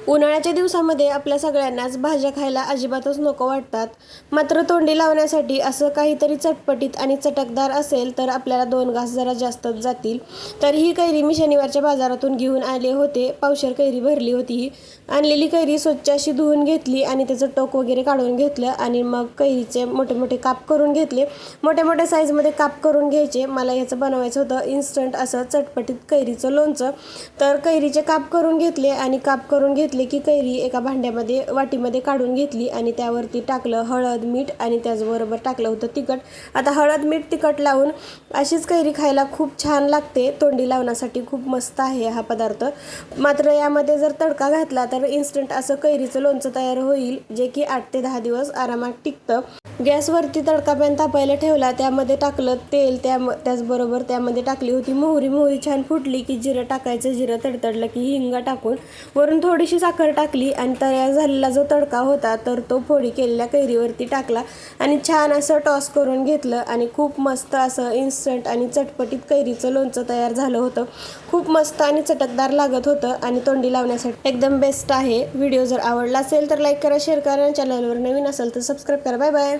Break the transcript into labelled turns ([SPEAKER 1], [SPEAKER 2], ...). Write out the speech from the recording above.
[SPEAKER 1] उन्हाळ्याच्या दिवसामध्ये आपल्या सगळ्यांनाच भाज्या खायला अजिबातच नको वाटतात. मात्र तोंडी लावण्यासाठी असं काहीतरी चटपटीत आणि चटकदार असेल तर आपल्याला 2 घास जरा जास्तच जातील. तर ही कैरी मी शनिवारच्या बाजारातून घेऊन आले होते. पावशेर कैरी भरली होती ही. आणलेली कैरी स्वच्छ अशी धुवून घेतली आणि त्याचं टोक वगैरे काढून घेतलं आणि मग कैरीचे मोठे मोठे काप करून घेतले. मोठ्या मोठ्या साईजमध्ये काप करून घ्यायचे. मला याचं बनवायचं होतं इन्स्टंट असं चटपटीत कैरीचं लोणचं. तर कैरीचे काप करून घेतले आणि काप करून घेतले की कैरी एका भांड्यामध्ये वाटीमध्ये काढून घेतली आणि त्यावरती टाकलं हळद, मीठ आणि त्याचबरोबर टाकलं होतं तिखट. आता हळद, मीठ, तिखट लावून अशीच कैरी खायला खूप छान लागते. तोंडी लावण्यासाठी खूप मस्त आहे हा पदार्थ. मात्र यामध्ये जर तडका घातला तर इन्स्टंट असं कैरीचं लोणचं तयार होईल, जे की 8 ते 10 दिवस आरामात टिकतं. गॅसवरती तडका पॅन तापायला ठेवला, त्यामध्ये टाकलं तेल, त्याचबरोबर त्यामध्ये टाकली होती मोहरी छान फुटली की जिरं टाकायचं. जिरं तडतडलं की हिंग टाकून वरून थोडीशी साखर टाकली आणि तयार झालेला जो तडका होता तर तो फोडी केलेल्या कैरीवरती टाकला आणि छान असं टॉस करून घेतलं आणि खूप मस्त असं इन्स्टंट आणि चटपटीत कैरीचं लोणचं तयार झालं होतं. खूप मस्त आणि चटकदार लागत होतं आणि तोंडी लावण्यासाठी एकदम बेस्ट आहे. व्हिडिओ जर आवडला असेल तर लाईक करा, शेअर करा आणि चॅनलवर नवीन असेल तर सबस्क्राईब करा. Bye bye.